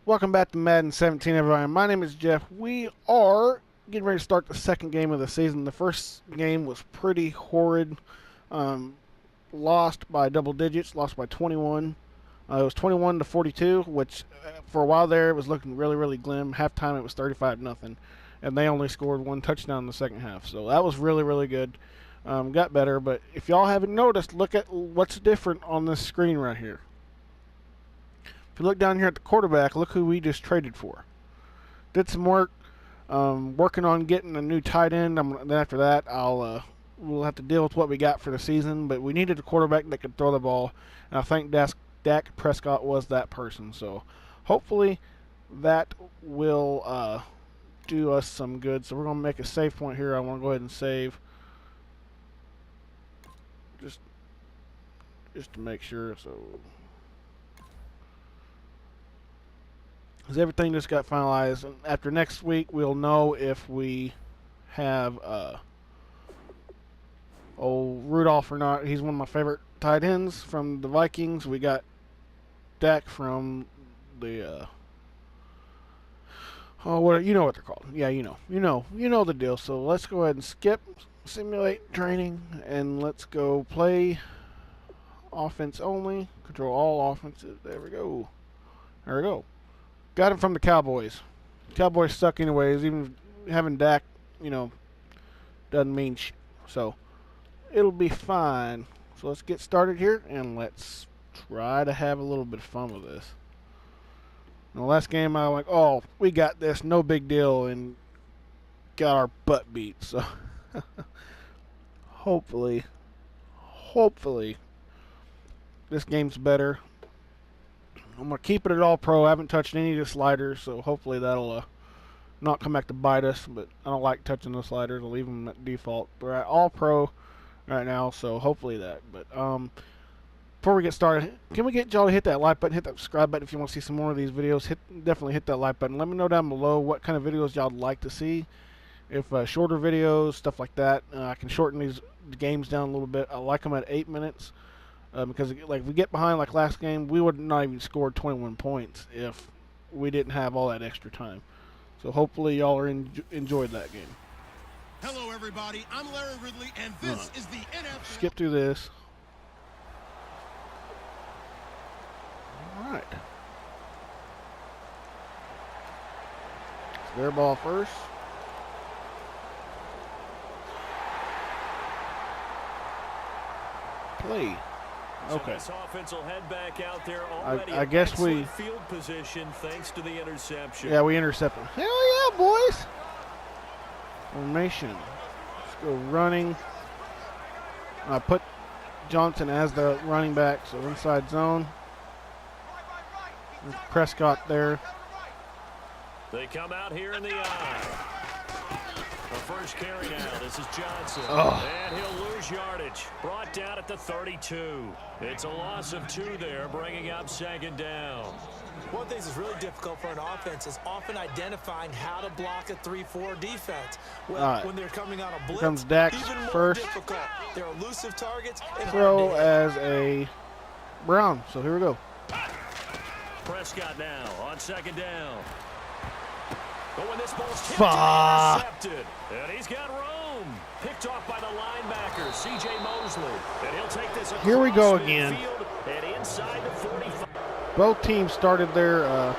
Welcome back to Madden 17, everyone. My name is Jeff. We are getting ready to start the second game of the season. The first game was pretty horrid. Lost by double digits, lost by 21. It was 21 to 42, which for a while there it was looking really, really glim. Halftime it was 35-0, and they only scored one touchdown in the second half. So that was really, really good. Got better, but if y'all haven't noticed, look at what's different on this screen right here. If you look down here at the quarterback, look who we just traded for. Did some work, working on getting a new tight end. Then after that, we'll have to deal with what we got for the season. But we needed a quarterback that could throw the ball, and I think Dak Prescott was that person. So hopefully that will do us some good. So we're going to make a save point here. I want to go ahead and save just to make sure. So. Because everything just got finalized. And after next week, we'll know if we have old Rudolph or not. He's one of my favorite tight ends from the Vikings. We got Dak from the what you know what they're called? Yeah, you know the deal. So let's go ahead and skip simulate training and let's go play offense only. Control all offenses. There we go. There we go. Got him from the Cowboys. Cowboys suck anyways. Even having Dak, doesn't mean shit. So it'll be fine. So let's get started here and let's try to have a little bit of fun with this. In the last game, I was like, oh, we got this, no big deal, and got our butt beat. So hopefully, this game's better. I'm going to keep it at all pro. I haven't touched any of the sliders, so hopefully that'll not come back to bite us. But I don't like touching the sliders. I'll leave them at default. We're at all pro right now, so hopefully that. But before we get started, can we get y'all to hit that like button, hit that subscribe button if you want to see some more of these videos. Definitely hit that like button. Let me know down below what kind of videos y'all would like to see. If shorter videos, stuff like that, I can shorten these games down a little bit. I like them at 8 minutes. Because if we get behind like last game, we would not even scored 21 points if we didn't have all that extra time. So hopefully y'all are enjoyed that game. Hello everybody, I'm Larry Ridley and this is the NFL. Skip through this. Alright. It's their ball first. Play. Okay. So this offense will head back out there already. I guess we field position thanks to the interception. Yeah, we intercepted. Hell yeah, boys! Formation. Let's go running. I put Johnson as the running back, so inside zone. There's Prescott there. They come out here in the eye. The first carry now. This is Johnson. And he'll lose yardage. Brought down at the 32. It's a loss of 2 there, bringing up second down. One thing that's really difficult for an offense is often identifying how to block a 3-4 defense. When they're coming on a blitz, here comes Dax even more first. difficult. They're elusive targets. And Throw as a Brown. So here we go. Prescott now on second down. But when this ball's tipped, intercepted, and he's got room. Picked off by the linebacker, C.J. Mosley. And he'll take this across here we go again. And inside the 45. Both teams started their oh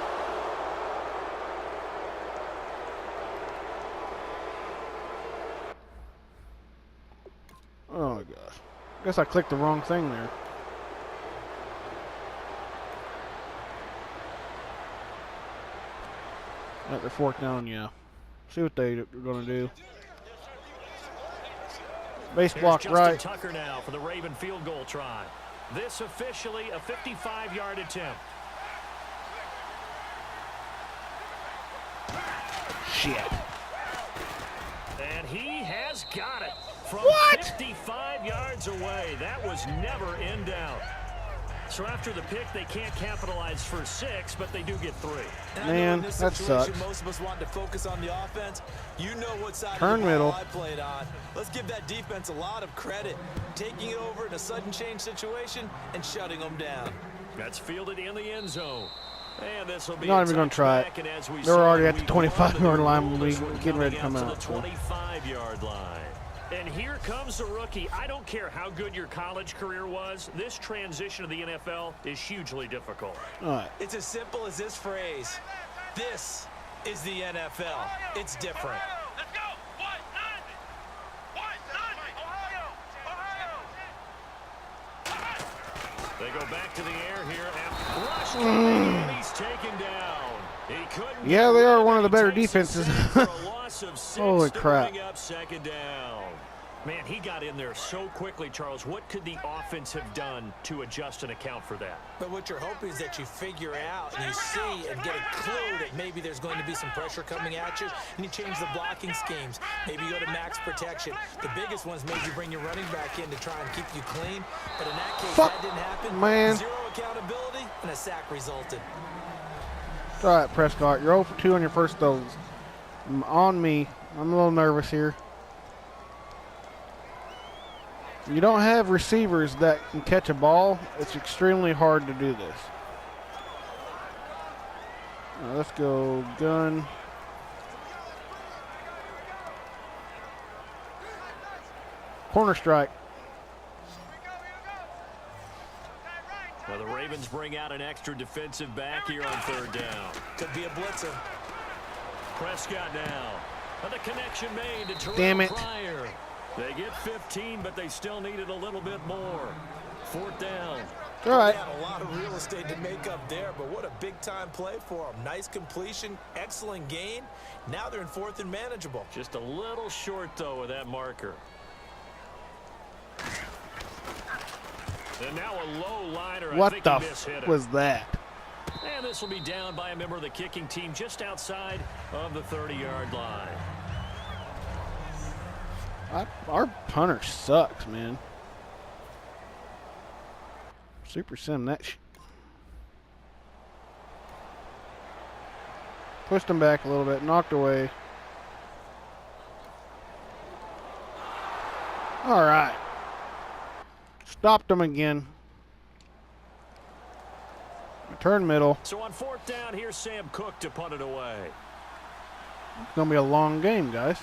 my gosh. Guess I clicked the wrong thing there. At the fourth down, yeah. See what they're going to do. Base block right. Tucker now for the Raven field goal try. This officially a 55-yard attempt. Shit. And he has got it from What? 55 yards away. That was never in doubt. So after the pick, they can't capitalize for 6, but they do get 3. Man, that sucks. Most of us want to focus on the offense. You know what side Turn of the middle. ball I played on. Let's give that defense a lot of credit. Taking it over in a sudden change situation and shutting them down. That's fielded in the end zone. And this will be Not even going to try it. They're already at the 25-yard line when we getting ready to come out. The 25-yard line. And here comes the rookie. I don't care how good your college career was. This transition to the NFL is hugely difficult. All right. It's as simple as this phrase. This is the NFL. It's different. Let's go. They go back to the air here and rush and he's taken down. He couldn't. Yeah, they are one of the better defenses. Holy crap. Up second down. Man, he got in there so quickly, Charles. What could the offense have done to adjust and account for that? But what you're hoping is that you figure out and you see and get a clue that maybe there's going to be some pressure coming at you, and you change the blocking schemes. Maybe you go to max protection. The biggest ones maybe bring your running back in to try and keep you clean. But in that case, that didn't happen. Man. Zero accountability, and a sack resulted. All right, Prescott, you're 0 for 2 on your first throws. On me. I'm a little nervous here. You don't have receivers that can catch a ball. It's extremely hard to do this. Let's go gun. Corner strike. Now the Ravens bring out an extra defensive back here on third down. Could be a blitzer. Prescott now. And the connection made to Terrell Damn it. Pryor. They get 15, but they still needed a little bit more. Fourth down. All right. They had a lot of real estate to make up there, but what a big-time play for them. Nice completion, excellent gain. Now they're in fourth and manageable. Just a little short, though, with that marker. And now a low liner. What I think the he mishit it. was that? And this will be down by a member of the kicking team just outside of the 30-yard line. Our punter sucks, man. Super sim that pushed him back a little bit, knocked away. All right. Stopped him again. Return middle. So on fourth down, here's Sam Cook to punt it away. It's going to be a long game, guys.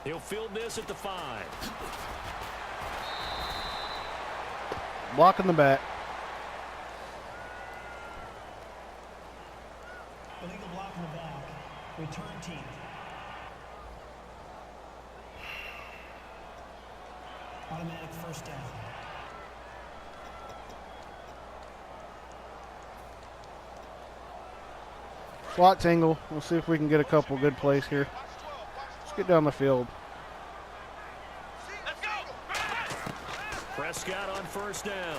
He'll field this at the 5. Block in the back. Illegal block in the back. Return team. Automatic first down. Slot angle. We'll see if we can get a couple good plays here. Let's get down the field. Prescott on first down.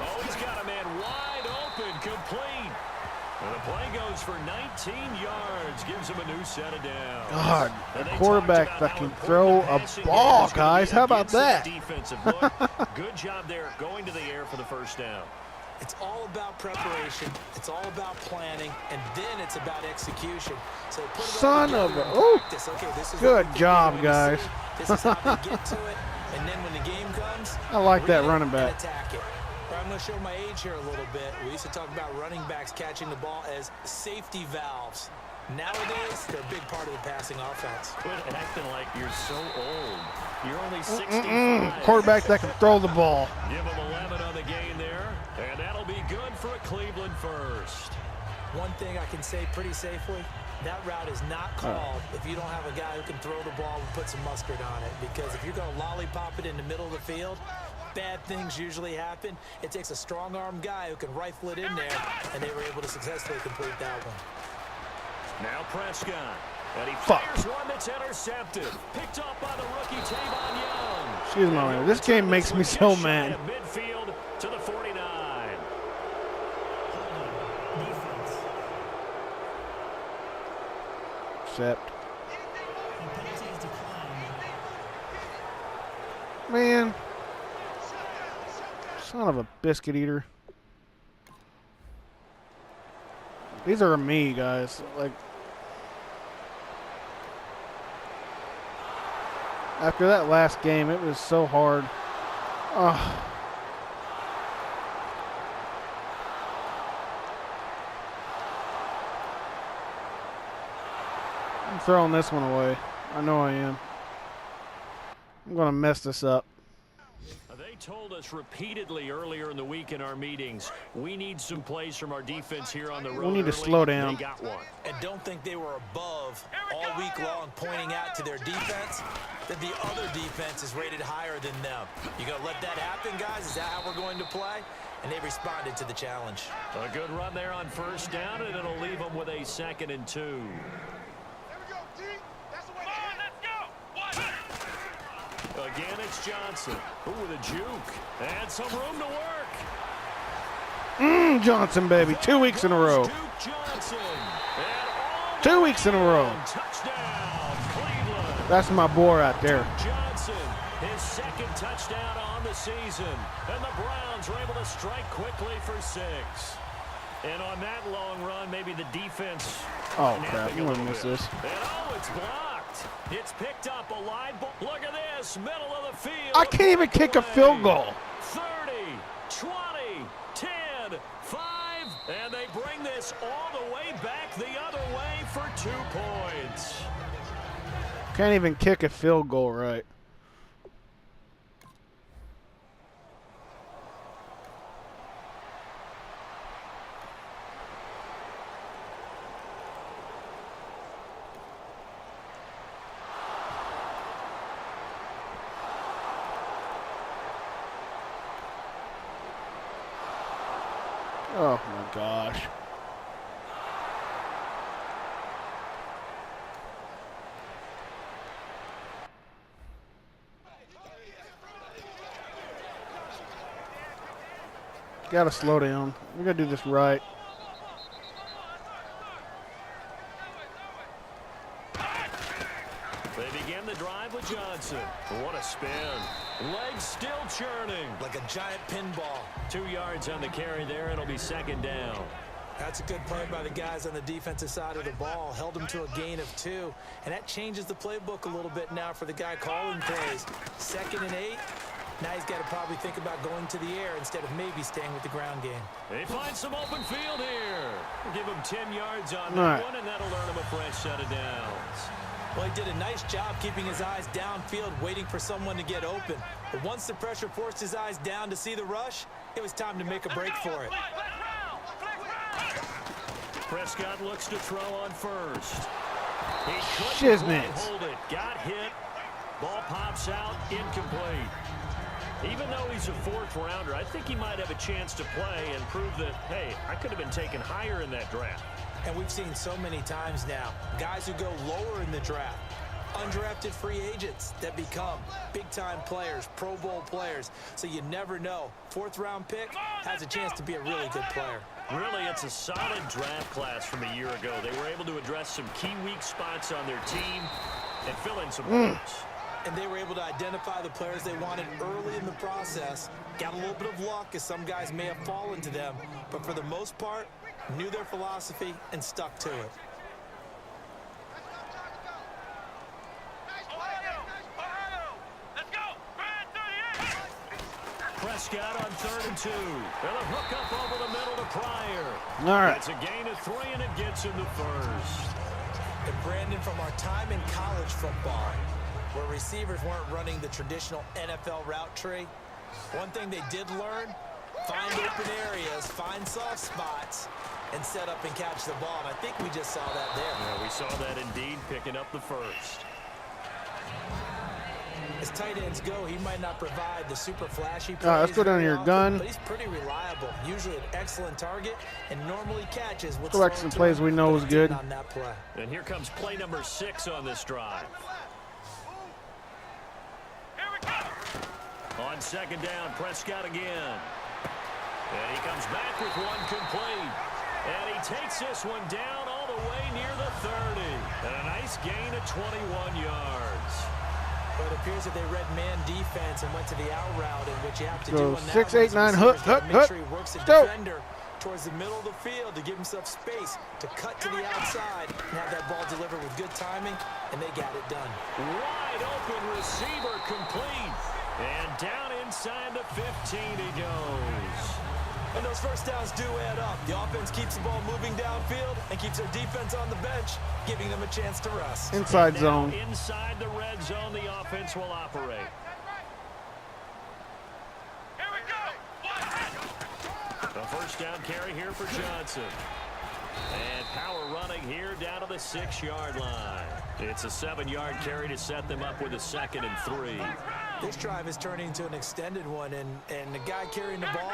Oh, he's got a man wide open, complete. And the play goes for 19 yards, gives him a new set of downs. God, a quarterback that can throw a ball, guys. How about that? Defensive look. Good job there, going to the air for the first down. It's all about preparation. It's all about planning, and then it's about execution. So put it Son all of together a- and ooh. practice. Okay, this is Good what we job, do when we guys. see it. This is how we get to it, and then when the game comes, I like that read it running and back. attack it. I'm going to show my age here a little bit. We used to talk about running backs catching the ball as safety valves. Nowadays, they're a big part of the passing offense. Quit acting like you're so old. You're only 65. Quarterback that can throw the ball. Give him 11 on the gain there, and that'll be good for a Cleveland first. One thing I can say pretty safely, that route is not called if you don't have a guy who can throw the ball and put some mustard on it. Because if you're going to lollipop it in the middle of the field, bad things usually happen. It takes a strong-arm guy who can rifle it in there, and they were able to successfully complete that one. Now Prescott. And he Fuck. fires one that's intercepted. Picked up by the rookie Tavon Young. Excuse me, man. This game makes me so mad. Midfield to the 49. Defense. Except, The penalty is declined. man. Son of a biscuit eater. These are me, guys. Like, After that last game, it was so hard. I'm throwing this one away. I know I am. I'm going to mess this up. They told us repeatedly earlier in the week in our meetings, we need some plays from our defense here on the road. We need to early. slow down. They got one. And don't think they were above all week long, pointing out to their defense that the other defense is rated higher than them. You going to let that happen, guys? Is that how we're going to play? And they responded to the challenge. A good run there on first down, and it'll leave them with a 2nd and 2. Again, it's Johnson. Ooh, with a juke. And some room to work. Johnson, baby. 2 weeks in a row. Duke Johnson. 2 weeks in a row. Touchdown, Cleveland. That's my boy right there. Johnson, his 2nd touchdown on the season. And the Browns were able to strike quickly for 6. And on that long run, maybe the defense. Oh, crap. I'm going to miss this. And it's blocked. It's picked up a live ball. Look at this, middle of the field. I can't even kick a field goal. 30, 20, 10, 5, and they bring this all the way back the other way for 2 points. Can't even kick a field goal right. Oh my gosh. Gotta slow down. We gotta do this right. They begin the drive with Johnson. What a spin. Legs still churning. Like a giant pinball. 2 yards on the carry there. It'll be 2nd down. That's a good play by the guys on the defensive side of the ball. Held them to a gain of 2. And that changes the playbook a little bit now for the guy calling plays. 2nd and 8. Now he's got to probably think about going to the air instead of maybe staying with the ground game. They find some open field here. Give him 10 yards on All that right. one, and that'll earn him a fresh set of downs. Well, he did a nice job keeping his eyes downfield, waiting for someone to get open. But once the pressure forced his eyes down to see the rush, it was time to make a break for it. Prescott looks to throw on first. He Shiznits. couldn't hold it. Got hit. Ball pops out. Incomplete. Even though he's a 4th rounder, I think he might have a chance to play and prove that, hey, I could have been taken higher in that draft. And we've seen so many times now, guys who go lower in the draft, undrafted free agents that become big-time players, Pro Bowl players. So you never know. 4th round pick has a chance to be a really good player. Really, it's a solid draft class from a year ago. They were able to address some key weak spots on their team and fill in some holes. And they were able to identify the players they wanted early in the process. Got a little bit of luck, as some guys may have fallen to them. But for the most part, knew their philosophy and stuck to it. Prescott on 3rd and 2. And a hook up over the middle to Pryor. All right. That's a gain of 3, and it gets him to first. And Brandon, from our time in college football, where receivers weren't running the traditional NFL route tree, one thing they did learn, find open areas, find soft spots, and set up and catch the ball. And I think we just saw that there. Yeah, we saw that indeed, picking up the first. As tight ends go, he might not provide the super flashy plays. All right, let's go down to very your often, gun. But he's pretty reliable. Usually an excellent target, and normally catches what's Go back to thrown some plays him, we know but is he good. didn't on that play. And here comes play number 6 on this drive. On 2nd down, Prescott again. And he comes back with one complete. And he takes this one down all the way near the 30. And a nice gain of 21 yards. But it appears that they read man defense and went to the out route, in which you have to Go do on that 6, one 8, as 9, receivers hook, gotta hook, make hook. sure he works the Go. defender towards the middle of the field to give himself space to cut to the outside and have that ball delivered with good timing, and they got it done. Wide open receiver complete. And down inside the 15 he goes. And those first downs do add up. The offense keeps the ball moving downfield and keeps their defense on the bench, giving them a chance to rest. Inside zone. Inside the red zone, the offense will operate. A first down carry here for Johnson. And power running here down to the 6-yard line. It's a 7-yard carry to set them up with a 2nd and 3. This drive is turning into an extended one, and the guy carrying the ball,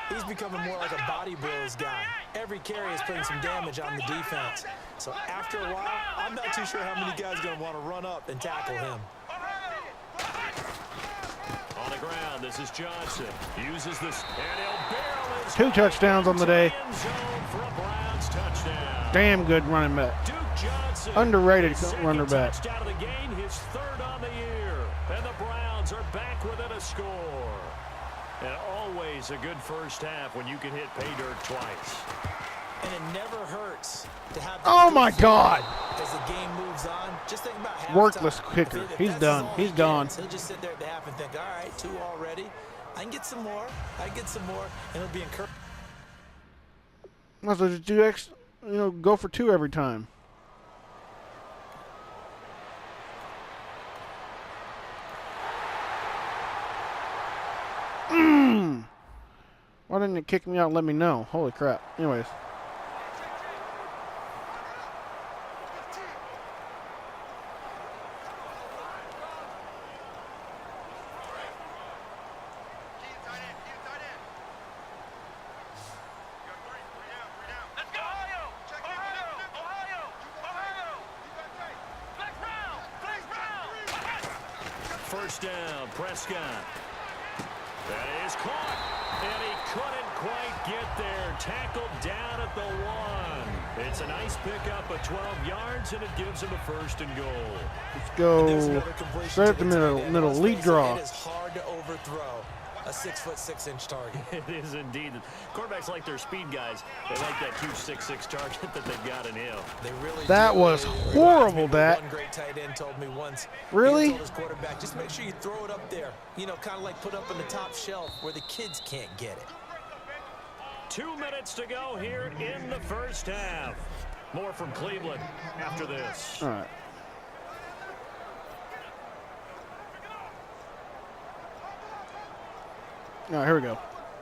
he's becoming more like a body blows guy. Every carry is putting some damage on the defense. So after a while, I'm not too sure how many guys are going to want to run up and tackle him. On the ground, this is Johnson. Uses this, and he'll barrel his 2 touchdowns on the day. end zone for a Browns touchdown. Damn good running back. Duke Johnson, Underrated his second runner back. touchdown of the game, his 3rd on the year. And the Browns are back within a score. And always a good first half when you can hit pay dirt twice. And it never hurts to have Oh my God. as the game moves on. Just think about halftime. Worthless kicker. If He's that's done. all He's he gone. gets, he'll just sit there at the half and think, all right, 2 already. I can get some more. I can get some more. And it'll be encouraging. Might as well just do go for 2 every time. Why didn't it kick me out and let me know? Holy crap. Anyways. First down, Prescott. That is caught, and he couldn't quite get there. Tackled down at the 1. It's a nice pickup of 12 yards, and it gives him a 1st and goal. Let's There's go another completion straight to up the tight middle. end. Middle Let's lead face it, draw. It is hard to overthrow a 6'6" target. It is indeed. Quarterbacks like their speed guys. They like that huge 6'6" target that they've got in him. They really That do. was It horrible, reminds me of Dak. One great tight end told me once. Really? He told his quarterback, just make sure you throw it up there. You know, kind of like put up on the top shelf where the kids can't get it. 2 minutes to go here in the first half. More from Cleveland after this. All right. All right, here we go.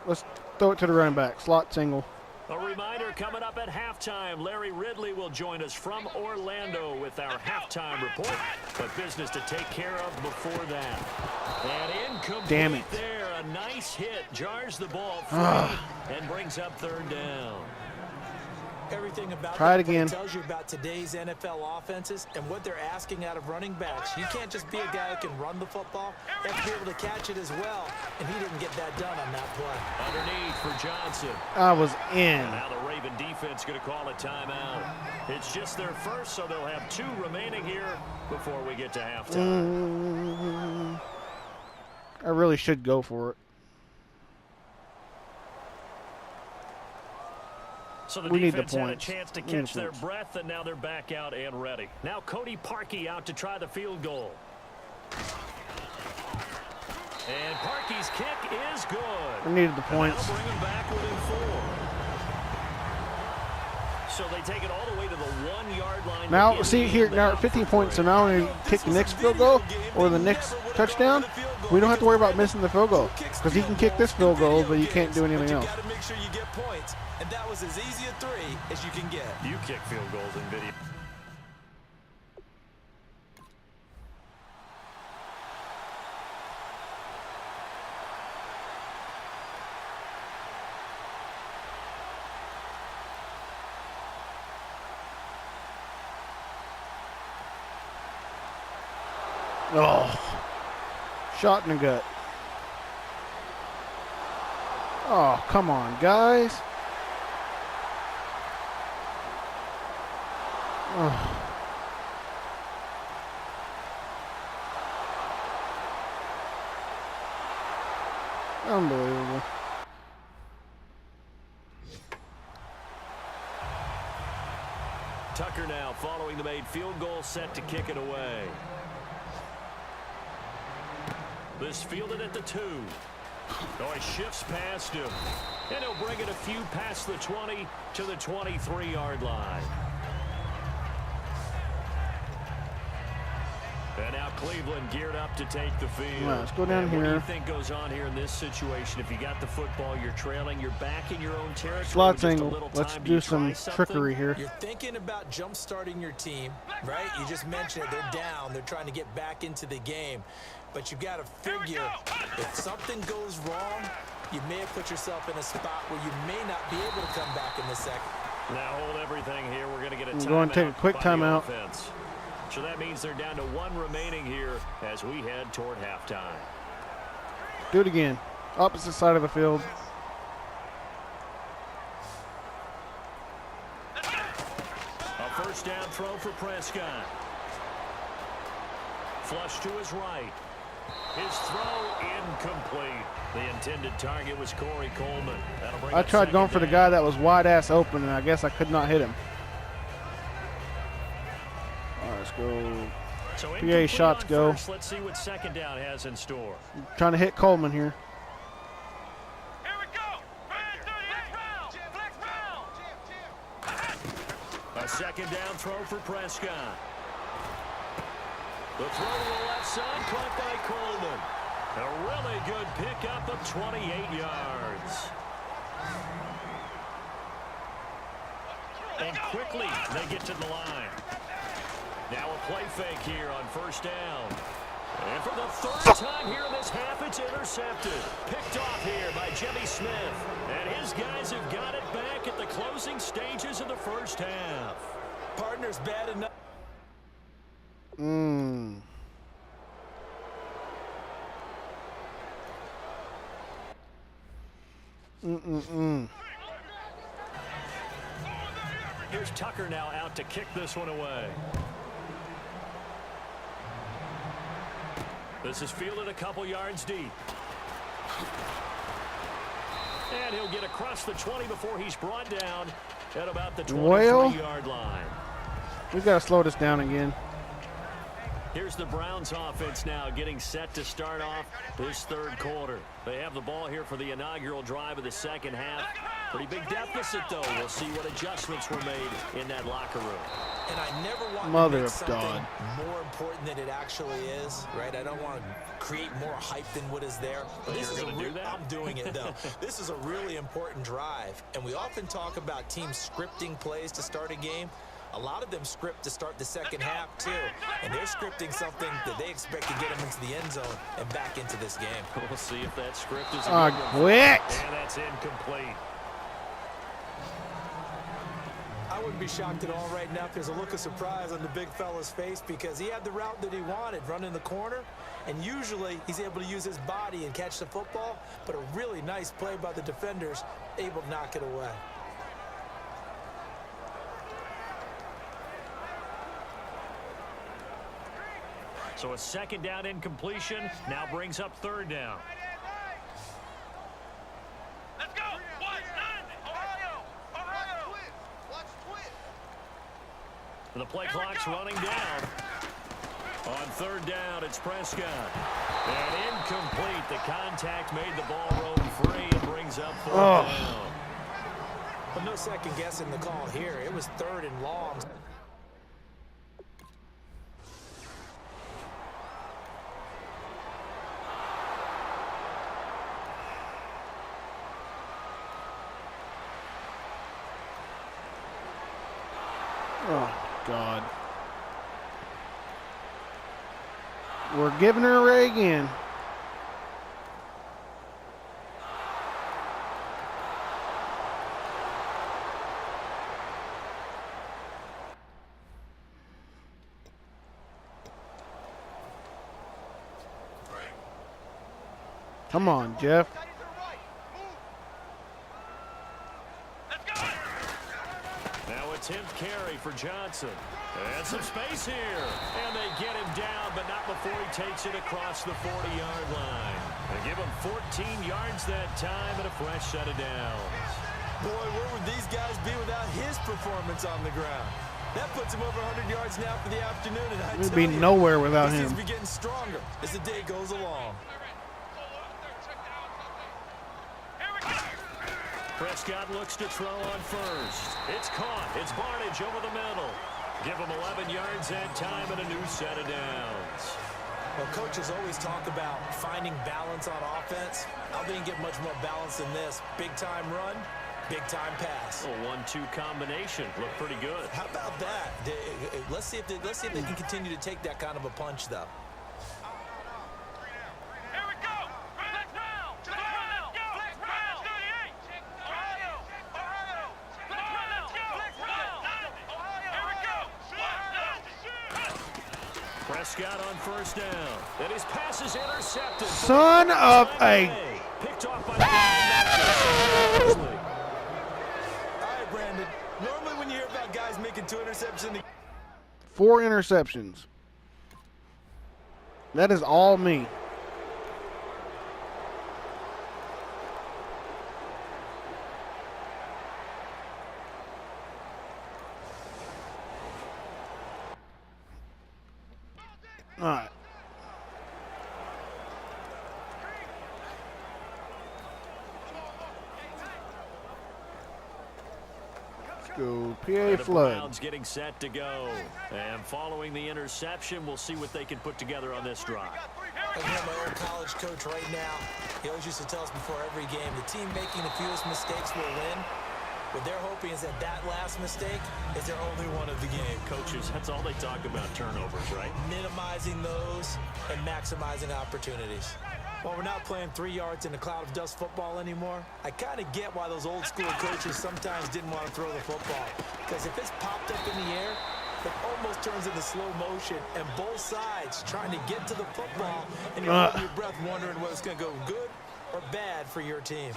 Let's throw it to the running back. Slot single. A reminder coming up at halftime. Larry Ridley will join us from Orlando with our halftime report. But business to take care of before that. And incomplete Damn it. there. A nice hit. Jars the ball free and brings up 3rd down. Everything about Try it that play again. tells you about today's NFL offenses and what they're asking out of running backs. You can't just be a guy who can run the football. You have to be able to catch it as well, and he didn't get that done on that play. Underneath for Johnson. I was in. Now the Raven defense going to call a timeout. It's just their first, so they'll have 2 remaining here before we get to halftime. I really should go for it. So the We need the defense had a points. chance to We need catch the their points. breath, and now they're back out and ready. Now Cody Parkey out to try the field goal. And Parkey's kick is good. I needed the And points. that'll bring them back within 4. So they take it all the way to the 1-yard line. Now, to see end here, the now half at 15 for points, so three. now when we kick the next field goal or the next touchdown, we don't have to worry about missing the field goal because he can kick this field goal, but you can't do anything else. You got to make sure you get points, and that was as easy a 3 as you can get. You kick field goals in video. Oh, shot in the gut. Oh, come on, guys. Oh. Unbelievable. Tucker now following the made field goal, set to kick it away. This fielded at the 2. Oh, he shifts past him. And he'll bring it a few past the 20 to the 23-yard line. And now Cleveland geared up to take the field. Right, let's go down here. What do you think goes on here in this situation? If you got the football, you're trailing, you're back in your own territory. Slots angle. Let's do some trickery here. You're thinking about jump-starting your team, right? You just mentioned it. They're down. They're trying to get back into the game. But you got to figure if something goes wrong, you may have put yourself in a spot where you may not be able to come back in the second. Now hold everything here. We're going to get a I'm going to take a quick timeout. So that means they're down to 1 remaining here as we head toward halftime. Do it again. Opposite side of the field. A first down throw for Prescott. Flush to his right. His throw incomplete. The intended target was Corey Coleman. I tried going for the guy that was wide ass open, and I guess I could not hit him. All right, let's go. So PA shots go. First. Let's see what second down has in store. I'm trying to hit Coleman here. Here we go. A second down throw for Prescott. The throw to the left side, caught by Coleman. A really good pickup of 28 yards. And quickly, they get to the line. Now a play fake here on first down. And for the third time here in this half, it's intercepted. Picked off here by Jimmy Smith. And his guys have got it back at the closing stages of the first half. Partner's bad enough. Here's Tucker now out to kick this one away. This is fielded a couple yards deep. And he'll get across the 20 before he's brought down at about the 23-yard line. We've got to slow this down again. Here's the Browns offense now getting set to start off this third quarter. They have the ball here for the inaugural drive of the second half. Pretty big deficit, though. We'll see what adjustments were made in that locker room. And I never want Mother to make of something God. more important than it actually is, right? I don't want to create more hype than what is there. But this is I'm doing it, though. This is a really important drive. And we often talk about teams scripting plays to start a game. A lot of them script to start the second half, too. And they're scripting something that they expect to get them into the end zone and back into this game. We'll see if that script is quit. And that's incomplete. I wouldn't be shocked at all right now if there's a look of surprise on the big fella's face because he had the route that he wanted, running the corner, and usually he's able to use his body and catch the football, but a really nice play by the defenders, able to knock it away. So a second down incompletion now brings up third down. Let's go. The play clock's running down. On third down, it's Prescott. And incomplete. The contact made the ball roam free and brings up fourth down. But no second guessing the call here. It was third and long. Oh, God. We're giving her away again. Come on, Jeff. Now a 10th carry for Johnson. And some space here. And they get him down, but not before he takes it across the 40-yard line. They give him 14 yards that time and a fresh set of downs. Boy, where would these guys be without his performance on the ground? That puts him over 100 yards now for the afternoon, and I We'd tell be you, nowhere without he seems him. to be getting stronger as the day goes along. Prescott looks to throw on first. It's caught. It's Barnage over the middle. Give him 11 yards and time and a new set of downs. Well, coaches always talk about finding balance on offense. I didn't get much more balance than this. Big-time run, big-time pass. A 1-2 combination. Looked pretty good. How about that? Let's see if they can continue to take that kind of a punch, though. Prescott on first down. And his pass is intercepted. Son of a... Picked off by the All right, Brandon. Normally when you hear about guys making 2 interceptions... 4 interceptions. That is all me. All right. Let's go. PA The flood. Browns getting set to go. And following the interception, we'll see what they can put together on this drive. I have my old college coach right now. He always used to tell us before every game, the team making the fewest mistakes will win. What they're hoping is that last mistake is their only one of the game. Coaches, that's all they talk about, turnovers, right? Minimizing those and maximizing opportunities. While we're not playing 3 yards in a cloud of dust football anymore, I kind of get why those old school coaches sometimes didn't want to throw the football. Because if it's popped up in the air, it almost turns into slow motion, and both sides trying to get to the football, and you're holding your breath wondering whether it's going to go good or bad for your team.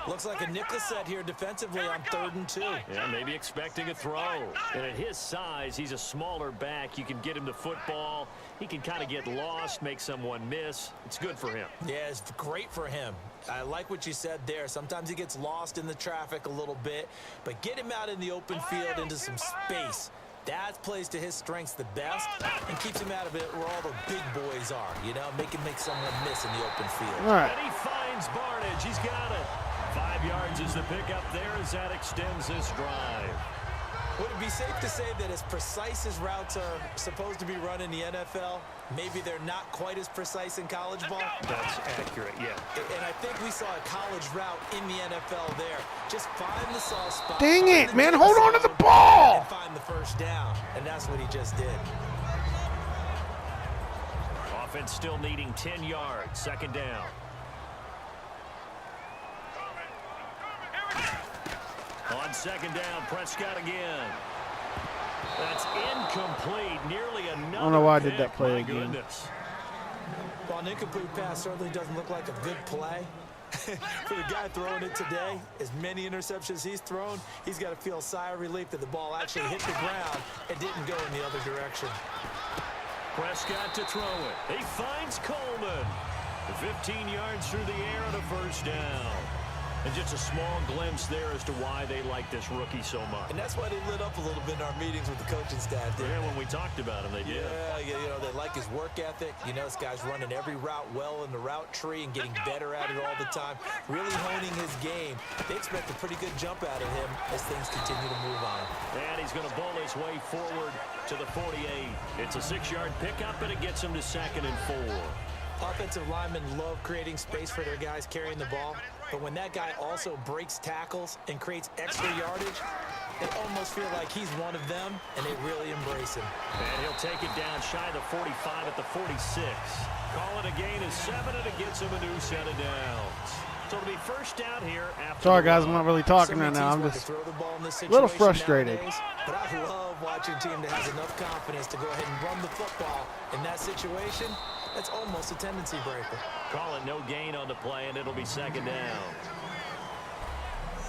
Looks like a nickel set here defensively on 3rd and 2. Yeah, maybe expecting a throw. And at his size, he's a smaller back. You can get him the football. He can kind of get lost, make someone miss. It's good for him. Yeah, it's great for him. I like what you said there. Sometimes he gets lost in the traffic a little bit, but get him out in the open field into some space. That plays to his strengths the best and keeps him out of it where all the big boys are, you know, make someone miss in the open field. All right. And he finds Barnage. He's got it. 5 yards is the pickup there as that extends this drive. Would it be safe to say that as precise as routes are supposed to be run in the NFL, maybe they're not quite as precise in college ball? That's accurate, yeah. And I think we saw a college route in the NFL there. Just find the soft spot. Dang it, man. Hold on to the ball. And find the first down. And that's what he just did. Offense still needing 10 yards. 2nd down. On 2nd down, Prescott again. That's incomplete. Nearly another. I don't know why I did pick. that play My again. Goodness. Well, an incomplete pass certainly doesn't look like a good play. For the guy throwing it today, as many interceptions he's thrown, he's got to feel a sigh of relief that the ball actually hit the ground and didn't go in the other direction. Prescott to throw it. He finds Coleman. 15 yards through the air and a first down. And just a small glimpse there as to why they like this rookie so much. And that's why they lit up a little bit in our meetings with the coaching staff. Yeah, when we talked about him, they did. Yeah, you know, they like his work ethic. You know, this guy's running every route well in the route tree and getting better at it all the time. Really honing his game. They expect a pretty good jump out of him as things continue to move on. And he's going to bowl his way forward to the 48. It's a 6-yard pickup, and it gets him to 2nd and 4. Offensive linemen love creating space for their guys carrying the ball, but when that guy also breaks tackles and creates extra yardage, they almost feel like he's one of them, and they really embrace him. And he'll take it down shy of the 45 at the 46. Call it a gain of 7, and it gets him a new set of downs. So it'll be first down here after. Sorry, guys, I'm not really talking right now. I'm just a little frustrated. Nowadays, but I love watching a team that has enough confidence to go ahead and run the football in that situation. That's almost a tendency breaker. Call it no gain on the play, and it'll be 2nd down.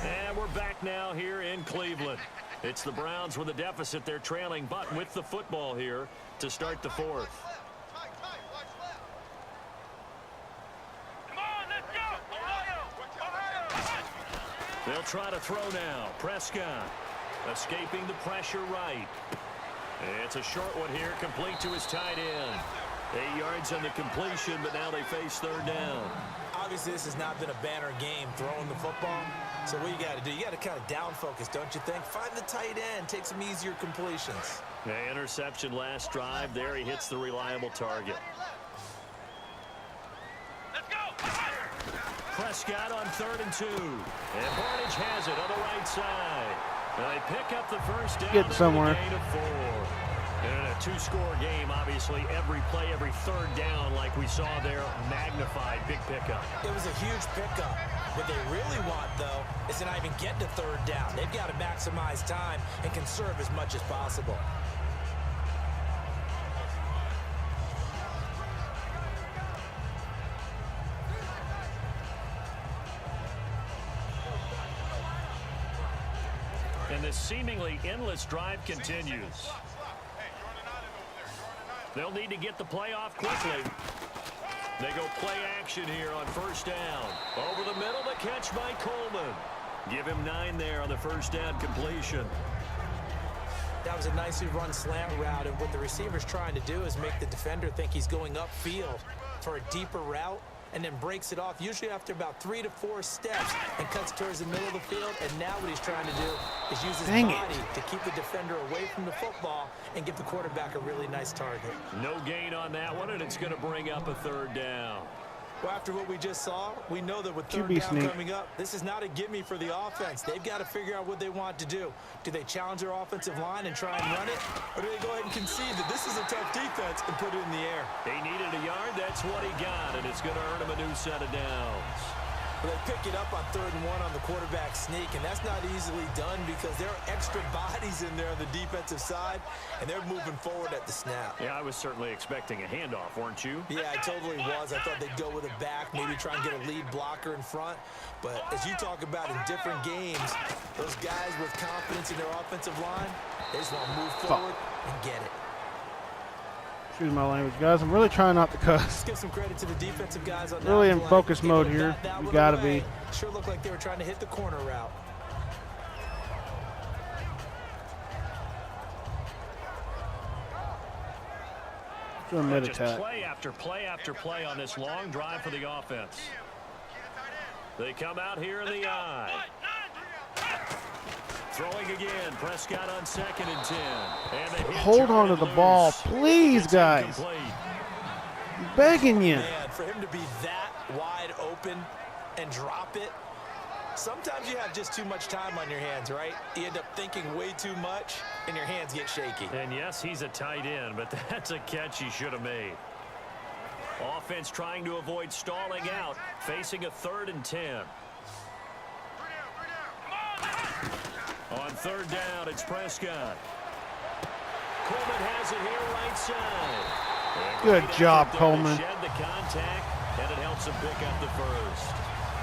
And we're back now here in Cleveland. It's the Browns with a deficit. They're trailing, but with the football here to start the 4th. They'll try to throw now. Prescott escaping the pressure right. It's a short one here, complete to his tight end. 8 yards on the completion, but now they face third down. Obviously, this has not been a banner game throwing the football. So what you got to do, you got to kind of down focus, don't you think? Find the tight end, take some easier completions. Interception last drive. There he hits the reliable target. Prescott on 3rd and 2. And Barnage has it on the right side. And they pick up the first down. Get somewhere. Gain of 4. And in a 2-score game, obviously, every play, every third down, like we saw there, magnified. Big pickup. It was a huge pickup. What they really want, though, is to not even get to third down. They've got to maximize time and conserve as much as possible. And this seemingly endless drive continues. They'll need to get the play off quickly. They go play action here on first down. Over the middle, the catch by Coleman. Give him 9 there on the first down completion. That was a nicely run slant route, and what the receiver's trying to do is make the defender think he's going upfield for a deeper route, and then breaks it off, usually after about 3 to 4 steps, and cuts towards the middle of the field. And now what he's trying to do is use his body to keep the defender away from the football and give the quarterback a really nice target. No gain on that one, and it's going to bring up a third down. Well, after what we just saw, we know that with third down coming up, this is not a gimme for the offense. They've got to figure out what they want to do. Do they challenge their offensive line and try and run it? Or do they go ahead and concede that this is a tough defense and put it in the air? He needed a yard. That's what he got, and it's going to earn him a new set of downs. Well, they pick it up on 3rd and 1 on the quarterback sneak, and that's not easily done because there are extra bodies in there on the defensive side, and they're moving forward at the snap. Yeah, I was certainly expecting a handoff, weren't you? Yeah, I totally was. I thought they'd go with a back, maybe try and get a lead blocker in front. But as you talk about in different games, those guys with confidence in their offensive line, they just want to move forward and get it. Excuse my language, guys. I'm really trying not to cuss. Let's give some credit to the defensive guys on that. Really in focus mode here. You gotta be. Sure looked like they were trying to hit the corner route. Just play after play after play on this long drive for the offense. They come out here in the I. Throwing again, Prescott on 2nd and 10. And hold on to the ball, please, guys. I'm begging you. Man, for him to be that wide open and drop it, sometimes you have just too much time on your hands, right? You end up thinking way too much, and your hands get shaky. And yes, he's a tight end, but that's a catch he should have made. Offense trying to avoid stalling out, facing a 3rd and 10. On 3rd down, it's Prescott. Coleman has it here right side. Good job, Coleman. Shed the contact, and it helps him pick up the first.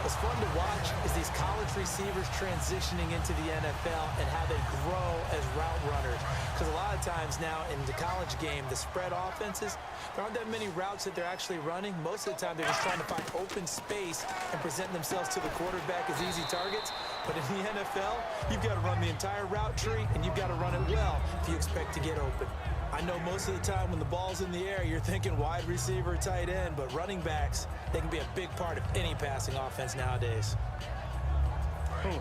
What's fun to watch is these college receivers transitioning into the NFL and how they grow as route runners. Because a lot of times now in the college game, the spread offenses, there aren't that many routes that they're actually running. Most of the time, they're just trying to find open space and present themselves to the quarterback as easy targets. But in the NFL, you've got to run the entire route tree, and you've got to run it well if you expect to get open. I know most of the time when the ball's in the air, you're thinking wide receiver, tight end, but running backs, they can be a big part of any passing offense nowadays.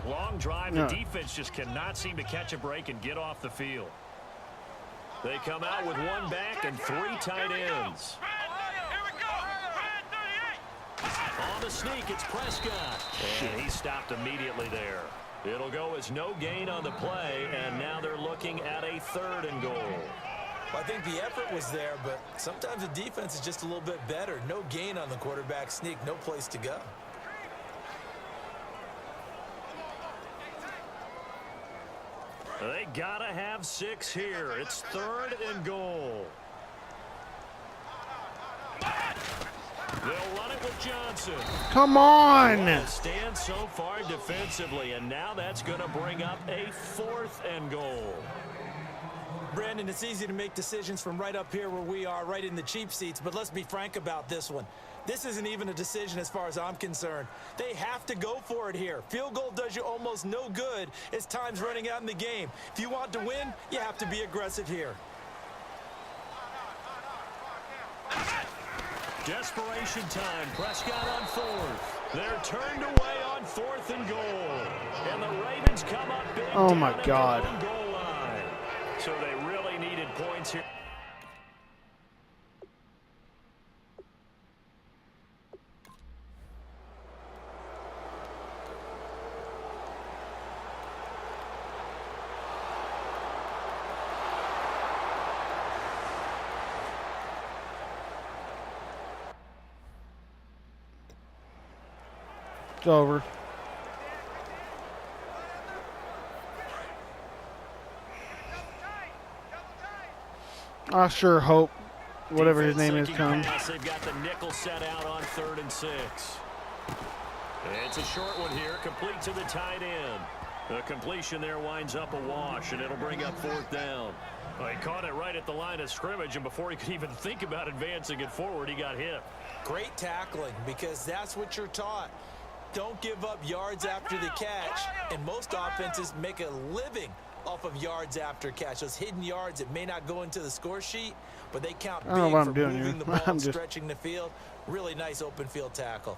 Long drive. The defense just cannot seem to catch a break and get off the field. They come out with 1 back and 3 tight ends. On the sneak, it's Prescott. And he stopped immediately there. It'll go as no gain on the play, and now they're looking at a 3rd and goal. Well, I think the effort was there, but sometimes the defense is just a little bit better. No gain on the quarterback sneak, no place to go. They gotta have 6 here. It's 3rd and goal. They'll run it with Johnson. Come on. Stand so far defensively, and now that's going to bring up a 4th and goal. Brandon, it's easy to make decisions from right up here where we are, right in the cheap seats, but let's be frank about this one. This isn't even a decision as far as I'm concerned. They have to go for it here. Field goal does you almost no good as time's running out in the game. If you want to win, you have to be aggressive here. Desperation time. Prescott on fourth. They're turned away on 4th and goal. And the Ravens come up big Oh my down at God. their own goal line. So they really needed points here. It's over. I sure hope whatever his name is comes. They've got the nickel set out on 3rd and 6. It's a short one here, complete to the tight end. The completion there winds up a wash, and it'll bring up 4th down. Well, he caught it right at the line of scrimmage, and before he could even think about advancing it forward, he got hit. Great tackling, because that's what you're taught. Don't give up yards after the catch, and most offenses make a living off of yards after catch. Those hidden yards that may not go into the score sheet, but they count big for moving the ball and stretching the field. Really nice open field tackle.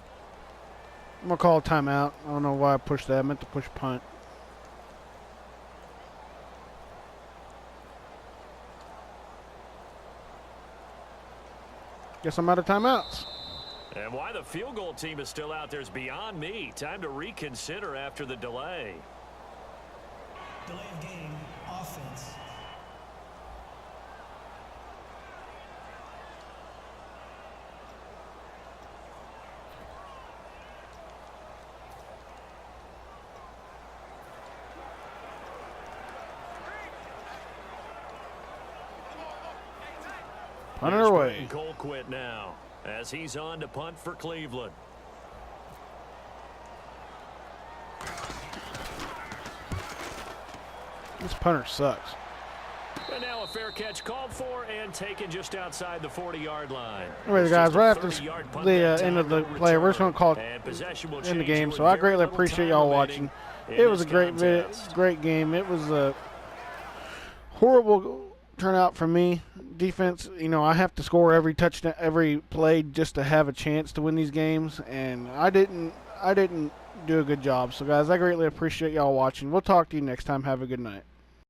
I'm going to call a timeout. I don't know why I pushed that. I meant to push punt. Guess I'm out of timeouts. And why the field goal team is still out there is beyond me. Time to reconsider after the delay. Delay of game, offense. Punter away. Colquitt now as he's on to punt for Cleveland. This punter sucks. And now a fair catch called for and taken just outside the 40-yard line. Anyways, guys, right after the end of the play, we're just going to call it in the game. So I greatly appreciate y'all watching. It was a great game. It was a horrible turnout for me. Defense, you know, I have to score every touchdown, every play just to have a chance to win these games, and I didn't do a good job. So, guys, I greatly appreciate y'all watching. We'll talk to you next time. Have a good night.